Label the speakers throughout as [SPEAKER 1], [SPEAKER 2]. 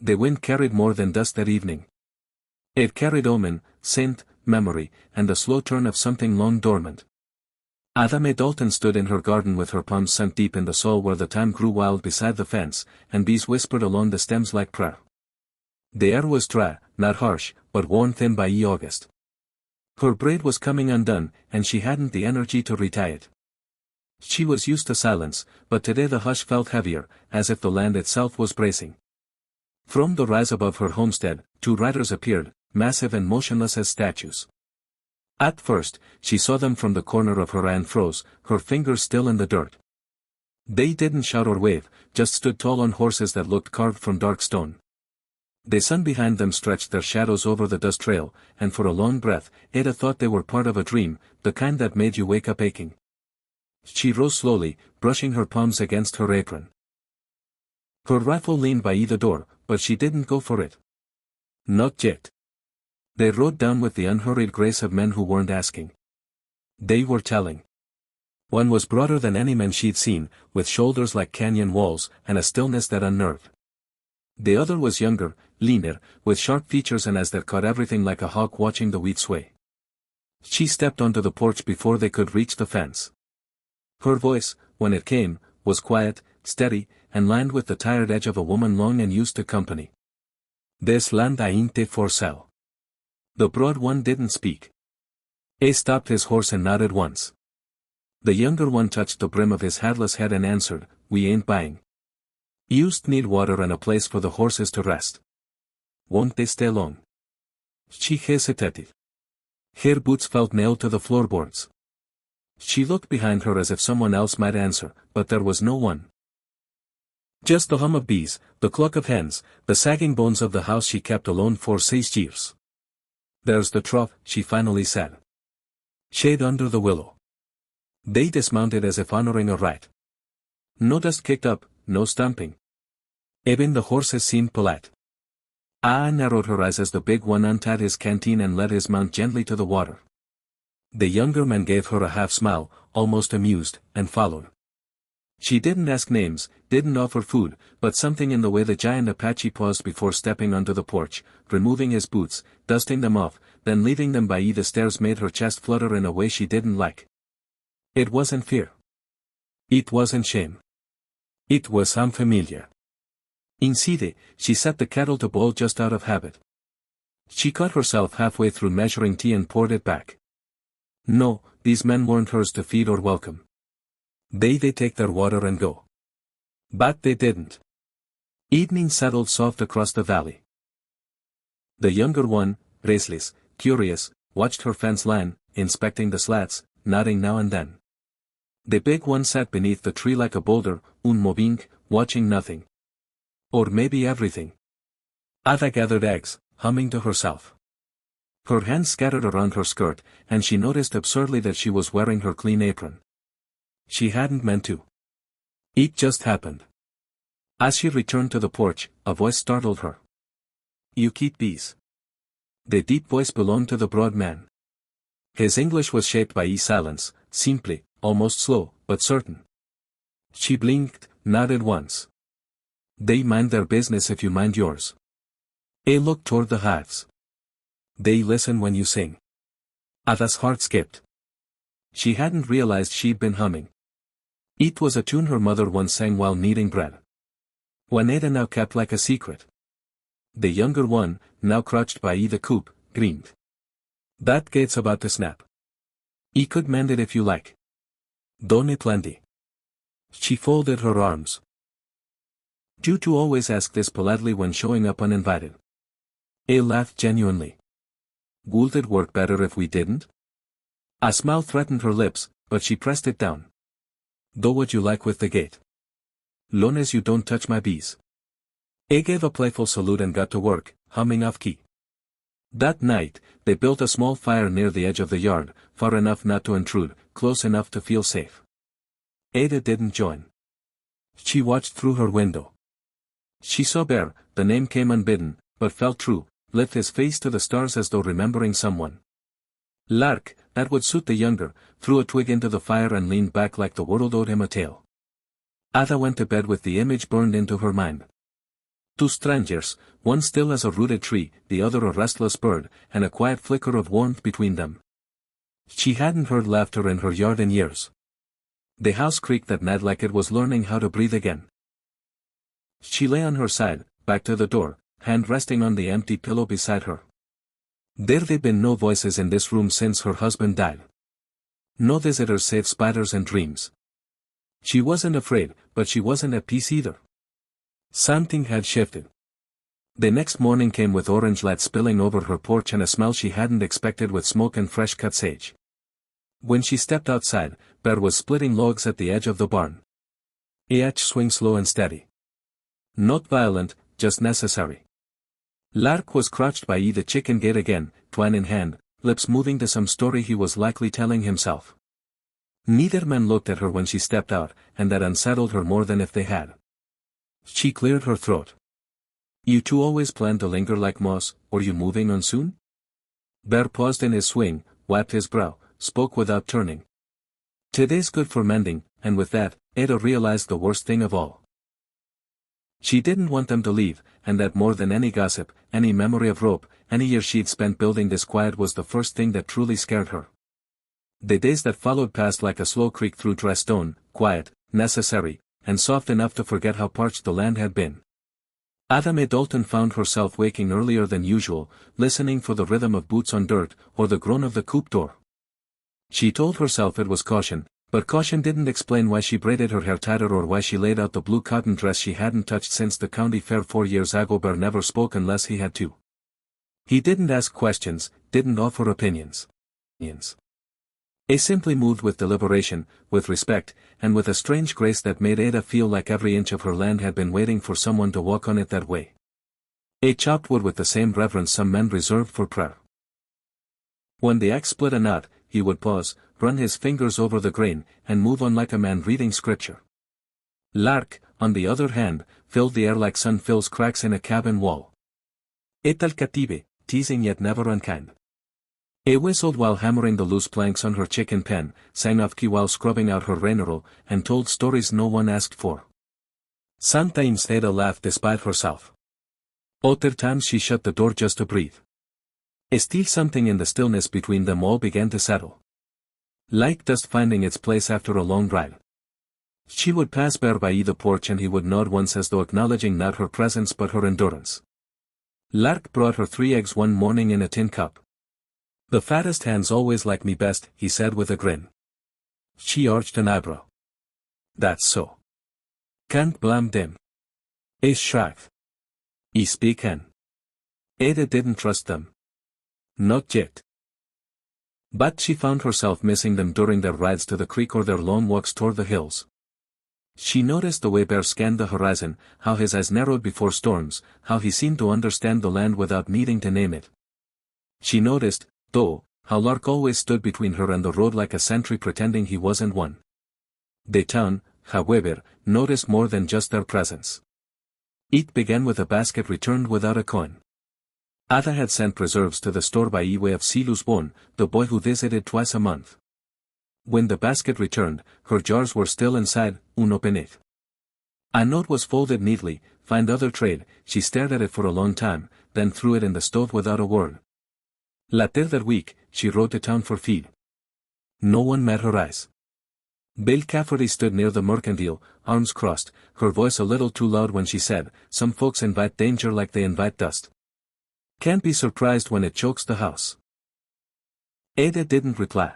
[SPEAKER 1] The wind carried more than dust that evening. It carried omen, scent, memory, and the slow turn of something long dormant. Ada Dalton stood in her garden with her palms sunk deep in the soil where the thyme grew wild beside the fence, and bees whispered along the stems like prayer. The air was dry, not harsh, but worn thin by August. Her braid was coming undone, and she hadn't the energy to retie it. She was used to silence, but today the hush felt heavier, as if the land itself was bracing. From the rise above her homestead, two riders appeared, massive and motionless as statues. At first, she saw them from the corner of her eye and froze, her fingers still in the dirt. They didn't shout or wave, just stood tall on horses that looked carved from dark stone. The sun behind them stretched their shadows over the dust trail, and for a long breath, Ada thought they were part of a dream, the kind that made you wake up aching. She rose slowly, brushing her palms against her apron. Her rifle leaned by the door, but she didn't go for it. Not yet. They rode down with the unhurried grace of men who weren't asking. They were telling. One was broader than any man she'd seen, with shoulders like canyon walls, and a stillness that unnerved. The other was younger, leaner, with sharp features and eyes that caught everything like a hawk watching the wheat sway. She stepped onto the porch before they could reach the fence. Her voice, when it came, was quiet, steady, and lined with the tired edge of a woman long and used to company. This land ain't for sale. The broad one didn't speak. A stopped his horse and nodded once. The younger one touched the brim of his hatless head and answered, "We ain't buying. Used need water and a place for the horses to rest. Won't they stay long?" She hesitated. Her boots felt nailed to the floorboards. She looked behind her as if someone else might answer, but there was no one. Just the hum of bees, the cluck of hens, the sagging bones of the house she kept alone for 6 years. "There's the trough," she finally said. "Shade under the willow." They dismounted as if honoring a rite. No dust kicked up, no stomping. Even the horses seemed polite. Narrowed her eyes as the big one untied his canteen and led his mount gently to the water. The younger man gave her a half smile, almost amused, and followed. She didn't ask names, didn't offer food, but something in the way the giant Apache paused before stepping onto the porch, removing his boots, dusting them off, then leaving them by the stairs made her chest flutter in a way she didn't like. It wasn't fear. It wasn't shame. It was unfamiliar. Instead, she set the kettle to boil just out of habit. She caught herself halfway through measuring tea and poured it back. No, these men weren't hers to feed or welcome. They take their water and go. But they didn't. Evening settled soft across the valley. The younger one, restless, curious, watched her fence line, inspecting the slats, nodding now and then. The big one sat beneath the tree like a boulder, unmoving, watching nothing. Or maybe everything. Ada gathered eggs, humming to herself. Her hands scattered around her skirt, and she noticed absurdly that she was wearing her clean apron. She hadn't meant to. It just happened. As she returned to the porch, a voice startled her. "You keep bees." The deep voice belonged to the broad man. His English was shaped by silence, simply, almost slow, but certain. She blinked, nodded once. "They mind their business if you mind yours." A looked toward the hives. "They listen when you sing." Ada's heart skipped. She hadn't realized she'd been humming. It was a tune her mother once sang while kneading bread. One Ada now kept like a secret. The younger one, now crouched by the coop, grinned. "That gate's about to snap. You could mend it if you like. Don'y plenty." She folded her arms. "Do you always ask this politely when showing up uninvited?" A laughed genuinely. "Would it work better if we didn't?" A smile threatened her lips, but she pressed it down. "Do what you like with the gate. Long as you don't touch my bees." A gave a playful salute and got to work, humming off key. That night, they built a small fire near the edge of the yard, far enough not to intrude, close enough to feel safe. Ada didn't join. She watched through her window. She saw Bear, the name came unbidden, but felt true, lift his face to the stars as though remembering someone. Lark, that would suit the younger, threw a twig into the fire and leaned back like the world owed him a tale. Ada went to bed with the image burned into her mind. Two strangers, one still as a rooted tree, the other a restless bird, and a quiet flicker of warmth between them. She hadn't heard laughter in her yard in years. The house creaked that night like it was learning how to breathe again. She lay on her side, back to the door, hand resting on the empty pillow beside her. There'd been no voices in this room since her husband died. No visitors save spiders and dreams. She wasn't afraid, but she wasn't at peace either. Something had shifted. The next morning came with orange light spilling over her porch and a smell she hadn't expected with smoke and fresh cut sage. When she stepped outside, Bear was splitting logs at the edge of the barn. Each swing slow and steady. Not violent, just necessary. Lark was crouched by the chicken gate again, twine in hand, lips moving to some story he was likely telling himself. Neither man looked at her when she stepped out, and that unsettled her more than if they had. She cleared her throat. You two always plan to linger like moss, or you moving on soon? Bear paused in his swing, wiped his brow, spoke without turning. Today's good for mending, and with that, Ada realized the worst thing of all. She didn't want them to leave, and that more than any gossip, any memory of rope, any year she'd spent building this quiet was the first thing that truly scared her. The days that followed passed like a slow creak through dry stone, quiet, necessary, and soft enough to forget how parched the land had been. Ada Dalton found herself waking earlier than usual, listening for the rhythm of boots on dirt, or the groan of the coop door. She told herself it was caution, but caution didn't explain why she braided her hair tighter or why she laid out the blue cotton dress she hadn't touched since the county fair 4 years ago. Bear never spoke unless he had to. He didn't ask questions, didn't offer opinions. He simply moved with deliberation, with respect, and with a strange grace that made Ada feel like every inch of her land had been waiting for someone to walk on it that way. He chopped wood with the same reverence some men reserved for prayer. When the axe split a knot, he would pause, run his fingers over the grain, and move on like a man reading scripture. Lark, on the other hand, filled the air like sun fills cracks in a cabin wall. Etal cative, teasing yet never unkind. He whistled while hammering the loose planks on her chicken pen, sang off key while scrubbing out her rainero, and told stories no one asked for. Sometimes Ada laughed despite herself. Other times she shut the door just to breathe. Still something in the stillness between them all began to settle. Like dust finding its place after a long ride. She would pass Bear by the porch and he would nod once as though acknowledging not her presence but her endurance. Lark brought her 3 eggs one morning in a tin cup. The fattest hands always like me best, he said with a grin. She arched an eyebrow. That's so. Can't blame them. Is shrugged. I speak hen. Ada didn't trust them. Not yet. But she found herself missing them during their rides to the creek or their long walks toward the hills. She noticed the way Bear scanned the horizon, how his eyes narrowed before storms, how he seemed to understand the land without needing to name it. She noticed, though, how Lark always stood between her and the road like a sentry pretending he wasn't one. The town, however, noticed more than just their presence. It began with a basket returned without a coin. Ada had sent preserves to the store by way of Silu's Bone, the boy who visited twice a month. When the basket returned, her jars were still inside, unopened. A note was folded neatly, find other trade. She stared at it for a long time, then threw it in the stove without a word. Later that week, she rode to town for feed. No one met her eyes. Bill Cafferty stood near the mercantile, arms crossed, her voice a little too loud when she said, "Some folks invite danger like they invite dust. Can't be surprised when it chokes the house." Ada didn't reply.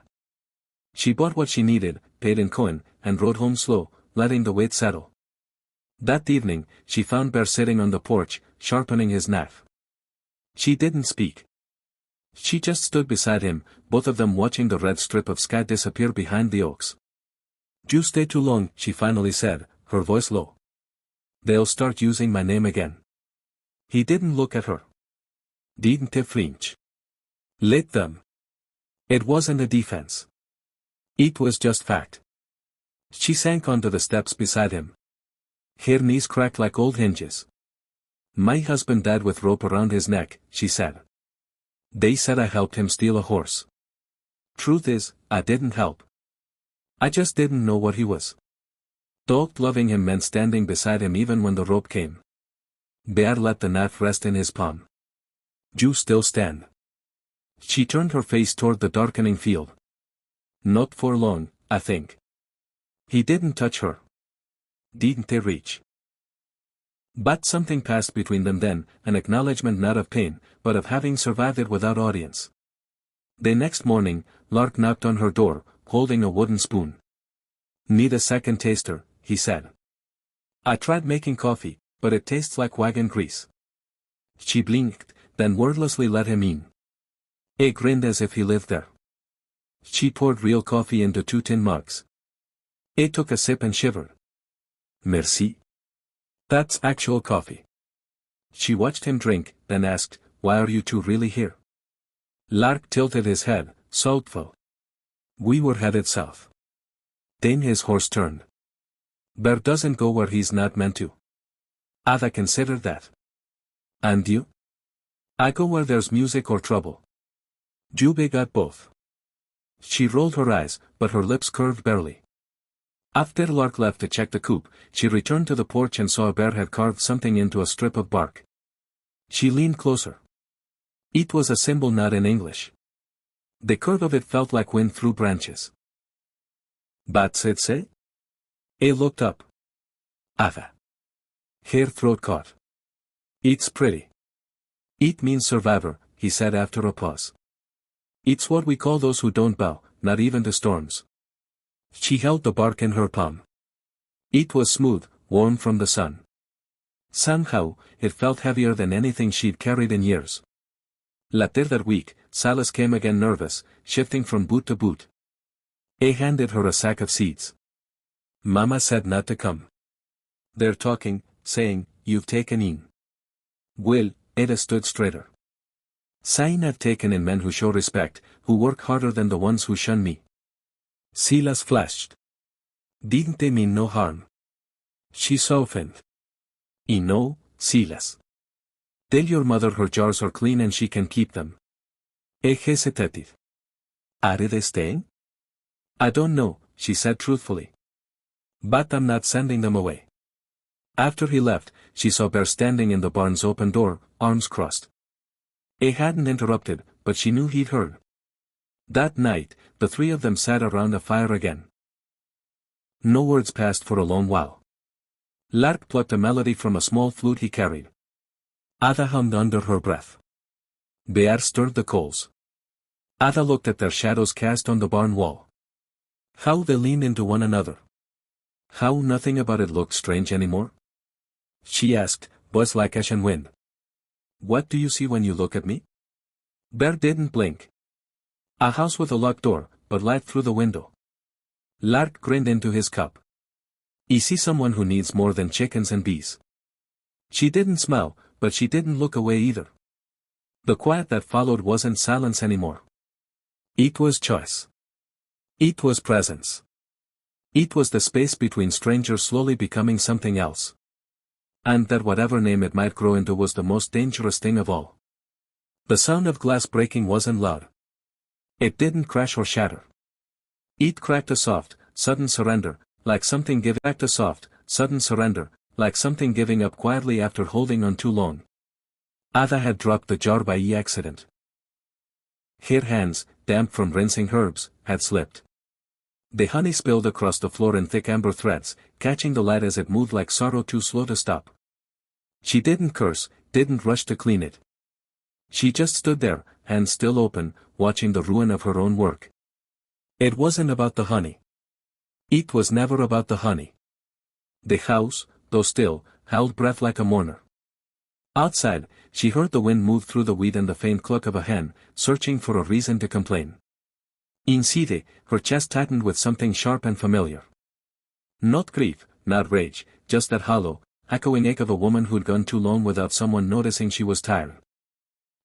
[SPEAKER 1] She bought what she needed, paid in coin, and rode home slow, letting the weight settle. That evening, she found Bear sitting on the porch, sharpening his knife. She didn't speak. She just stood beside him, both of them watching the red strip of sky disappear behind the oaks. "You stay too long," she finally said, her voice low. "They'll start using my name again." He didn't look at her. Didn't flinch. Let them. It wasn't a defense. It was just fact. She sank onto the steps beside him. Her knees cracked like old hinges. "My husband died with rope around his neck," she said. "They said I helped him steal a horse. Truth is, I didn't help. I just didn't know what he was." Thought loving him meant standing beside him even when the rope came. Bear let the knife rest in his palm. You still stand. She turned her face toward the darkening field. Not for long, I think. He didn't touch her. Didn't they reach? But something passed between them then, an acknowledgement not of pain, but of having survived it without audience. The next morning, Lark knocked on her door, holding a wooden spoon. Need a second taster, he said. I tried making coffee, but it tastes like wagon grease. She blinked, then wordlessly let him in. He grinned as if he lived there. She poured real coffee into 2 tin mugs. He took a sip and shivered. Merci. That's actual coffee. She watched him drink, then asked, why are you two really here? Lark tilted his head, thoughtful. We were headed south. Then his horse turned. Bear doesn't go where he's not meant to. Ada considered that. And you? I go where there's music or trouble. Jube got both. She rolled her eyes, but her lips curved barely. After Lark left to check the coop, she returned to the porch and saw a bear had carved something into a strip of bark. She leaned closer. It was a symbol not in English. The curve of it felt like wind through branches. Bats it say? He looked up. Ada. Her throat caught. It's pretty. It means survivor, he said after a pause. It's what we call those who don't bow, not even to storms. She held the bark in her palm. It was smooth, warm from the sun. Somehow, it felt heavier than anything she'd carried in years. Later that week, Silas came again nervous, shifting from boot to boot. He handed her a sack of seeds. Mama said not to come. They're talking, saying, you've taken in. Well, Ada stood straighter. Sign I've taken in men who show respect, who work harder than the ones who shun me. Silas flashed. Didn't they mean no harm? She softened. I know, Silas. Tell your mother her jars are clean and she can keep them. He hesitated. Are they staying? I don't know, she said truthfully. But I'm not sending them away. After he left, she saw Bear standing in the barn's open door, arms crossed. He hadn't interrupted, but she knew he'd heard. That night, the 3 of them sat around a fire again. No words passed for a long while. Lark plucked a melody from a small flute he carried. Ada hummed under her breath. Bear stirred the coals. Ada looked at their shadows cast on the barn wall. How they leaned into one another. How nothing about it looked strange anymore? She asked, voice like ash and wind. What do you see when you look at me? Bear didn't blink. A house with a locked door, but light through the window. Lark grinned into his cup. I see someone who needs more than chickens and bees. She didn't smile, but she didn't look away either. The quiet that followed wasn't silence anymore. It was choice. It was presence. It was the space between strangers slowly becoming something else. And that whatever name it might grow into was the most dangerous thing of all. The sound of glass breaking wasn't loud. It didn't crash or shatter. It cracked a soft, sudden surrender, like something giving up quietly after holding on too long. Ada had dropped the jar by accident. Her hands, damp from rinsing herbs, had slipped. The honey spilled across the floor in thick amber threads, catching the light as it moved like sorrow too slow to stop. She didn't curse, didn't rush to clean it. She just stood there, hands still open, watching the ruin of her own work. It wasn't about the honey. It was never about the honey. The house, though still, held breath like a mourner. Outside, she heard the wind move through the wheat and the faint cluck of a hen, searching for a reason to complain. Inside, her chest tightened with something sharp and familiar. Not grief, not rage, just that hollow, echoing ache of a woman who'd gone too long without someone noticing she was tired.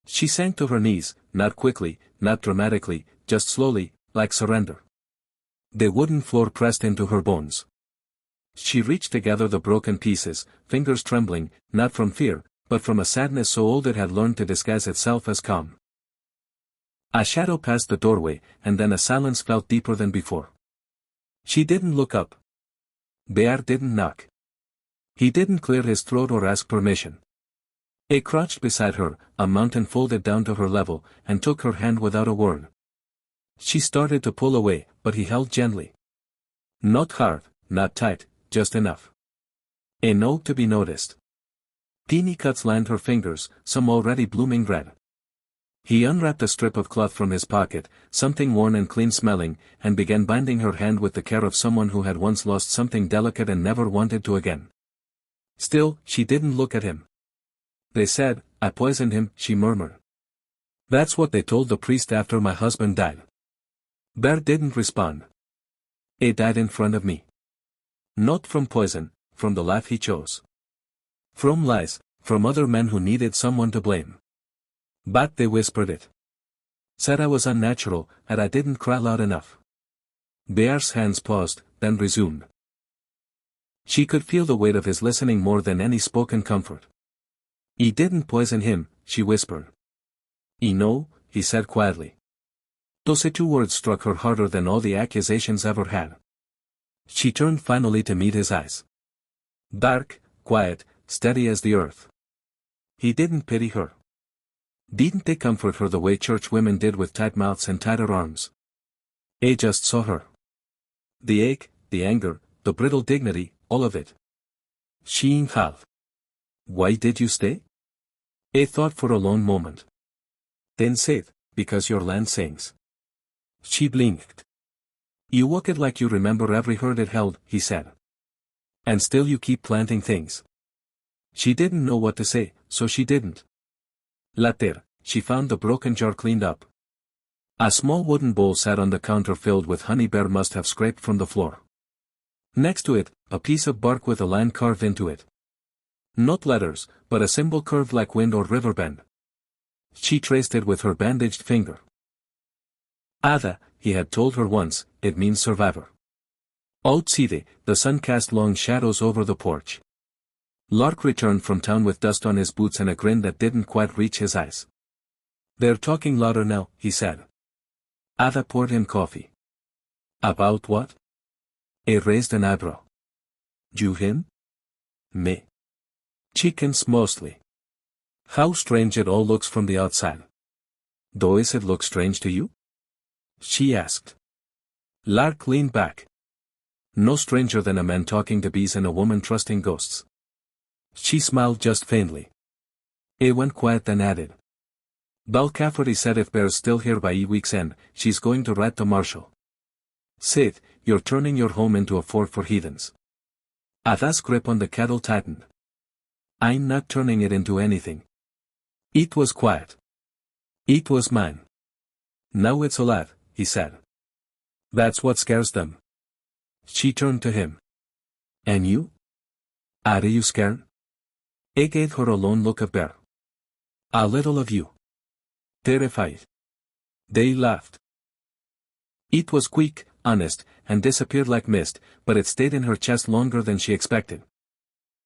[SPEAKER 1] She sank to her knees, not quickly, not dramatically, just slowly, like surrender. The wooden floor pressed into her bones. She reached to gather the broken pieces, fingers trembling, not from fear, but from a sadness so old it had learned to disguise itself as calm. A shadow passed the doorway, and then a silence felt deeper than before. She didn't look up. Bear didn't knock. He didn't clear his throat or ask permission. He crouched beside her, a mountain folded down to her level, and took her hand without a word. She started to pull away, but he held gently. Not hard, not tight, just enough. Enough to be noticed. Teeny cuts lined her fingers, some already blooming red. He unwrapped a strip of cloth from his pocket, something worn and clean-smelling, and began binding her hand with the care of someone who had once lost something delicate and never wanted to again. Still, she didn't look at him. They said, I poisoned him, she murmured. That's what they told the priest after my husband died. Bear didn't respond. He died in front of me. Not from poison, from the life he chose. From lies, from other men who needed someone to blame. But they whispered it. Said I was unnatural, and I didn't cry loud enough. Bear's hands paused, then resumed. She could feel the weight of his listening more than any spoken comfort. He didn't poison him, she whispered. No, he said quietly. Those two words struck her harder than all the accusations ever had. She turned finally to meet his eyes. Dark, quiet, steady as the earth. He didn't pity her. Didn't they comfort her the way church women did with tight mouths and tighter arms? He just saw her. The ache, the anger, the brittle dignity, all of it. She half. Why did you stay? He thought for a long moment. Then said, because your land sings. She blinked. You walk it like you remember every hurt it held, he said. And still you keep planting things. She didn't know what to say, so she didn't. Later, she found the broken jar cleaned up. A small wooden bowl sat on the counter filled with honey Bear must have scraped from the floor. Next to it, a piece of bark with a line carved into it. Not letters, but a symbol curved like wind or river bend. She traced it with her bandaged finger. Ada, he had told her once, it means survivor. Outside, the sun cast long shadows over the porch. Lark returned from town with dust on his boots and a grin that didn't quite reach his eyes. They're talking louder now, he said. Ada poured him coffee. About what? He raised an eyebrow. You him? Me. Chickens mostly. How strange it all looks from the outside. Does it look strange to you? She asked. Lark leaned back. No stranger than a man talking to bees and a woman trusting ghosts. She smiled just faintly. He went quiet then added. Balcafferty said if Bear's still here by week's end, she's going to write to Marshall. Said, you're turning your home into a fort for heathens. Ada's grip on the kettle tightened. I'm not turning it into anything. It was quiet. It was mine. Now it's alive, he said. That's what scares them. She turned to him. And you? Are you scared? He gave her a lone look of Bear. A little of you. Terrified. They laughed. It was quick, honest, and disappeared like mist, but it stayed in her chest longer than she expected.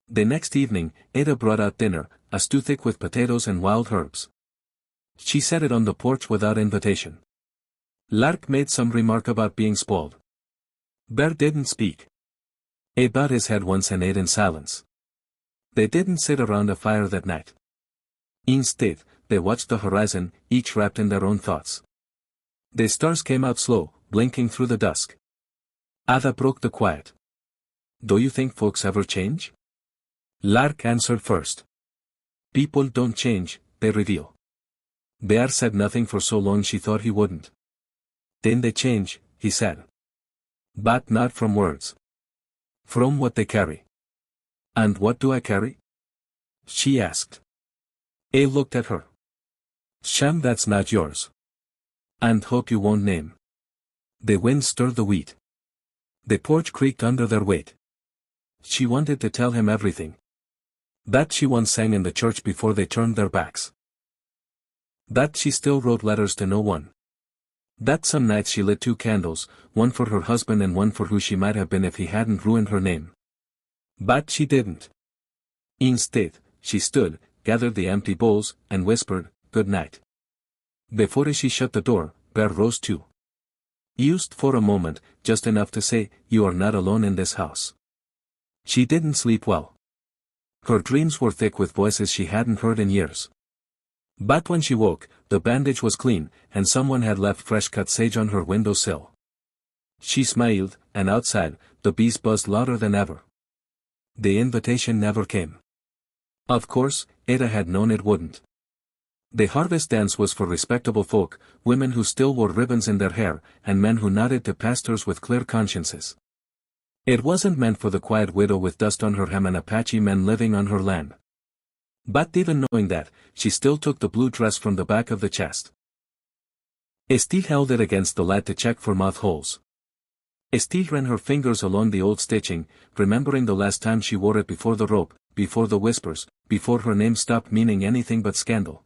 [SPEAKER 1] The next evening, Ada brought out dinner, a stew thick with potatoes and wild herbs. She set it on the porch without invitation. Lark made some remark about being spoiled. Bear didn't speak. He bowed his head once and ate in silence. They didn't sit around a fire that night. Instead, they watched the horizon, each wrapped in their own thoughts. The stars came out slow, blinking through the dusk. Ada broke the quiet. Do you think folks ever change? Lark answered first. People don't change, they reveal. Bear said nothing for so long she thought he wouldn't. Then they change, he said. But not from words. From what they carry. And what do I carry? She asked. He looked at her. Sham, that's not yours. And hope you won't name. The wind stirred the wheat. The porch creaked under their weight. She wanted to tell him everything. That she once sang in the church before they turned their backs. That she still wrote letters to no one. That some nights she lit 2 candles, one for her husband and one for who she might have been if he hadn't ruined her name. But she didn't. Instead, she stood, gathered the empty bowls, and whispered, "Good night." Before she shut the door, Bear rose too. Used for a moment, just enough to say, "You are not alone in this house." She didn't sleep well. Her dreams were thick with voices she hadn't heard in years. But when she woke, the bandage was clean, and someone had left fresh-cut sage on her windowsill. She smiled, and outside, the bees buzzed louder than ever. The invitation never came. Of course, Ada had known it wouldn't. The harvest dance was for respectable folk, women who still wore ribbons in their hair, and men who nodded to pastors with clear consciences. It wasn't meant for the quiet widow with dust on her hem and Apache men living on her land. But even knowing that, she still took the blue dress from the back of the chest. Estelle held it against the lad to check for moth holes. Estelle ran her fingers along the old stitching, remembering the last time she wore it before the rope, before the whispers, before her name stopped meaning anything but scandal.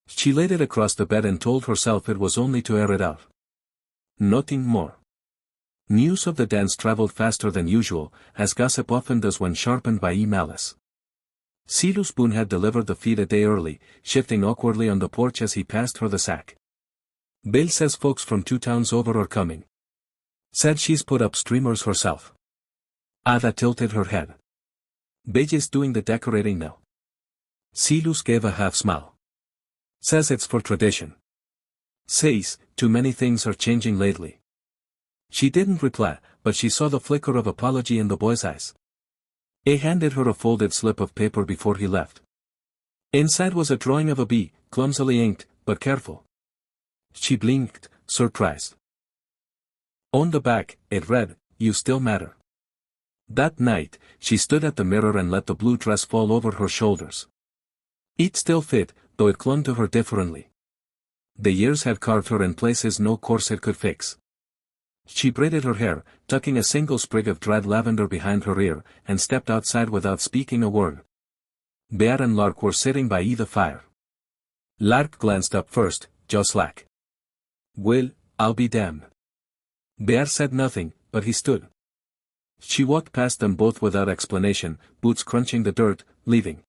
[SPEAKER 1] She laid it across the bed and told herself it was only to air it out. Nothing more. News of the dance traveled faster than usual, as gossip often does when sharpened by malice. Silas Boone had delivered the feed a day early, shifting awkwardly on the porch as he passed her the sack. Bill says folks from 2 towns over are coming. Said she's put up streamers herself. Ada tilted her head. Beje's doing the decorating now. Silas gave a half smile. Says it's for tradition. Says, too many things are changing lately. She didn't reply, but she saw the flicker of apology in the boy's eyes. He handed her a folded slip of paper before he left. Inside was a drawing of a bee, clumsily inked, but careful. She blinked, surprised. On the back, it read, "You still matter." That night, she stood at the mirror and let the blue dress fall over her shoulders. It still fit, though it clung to her differently. The years had carved her in places no corset could fix. She braided her hair, tucking a single sprig of dried lavender behind her ear, and stepped outside without speaking a word. Bear and Lark were sitting by the fire. Lark glanced up first, jaw slack. "Well, I'll be damned." Bear said nothing, but he stood. She walked past them both without explanation, boots crunching the dirt, leaving.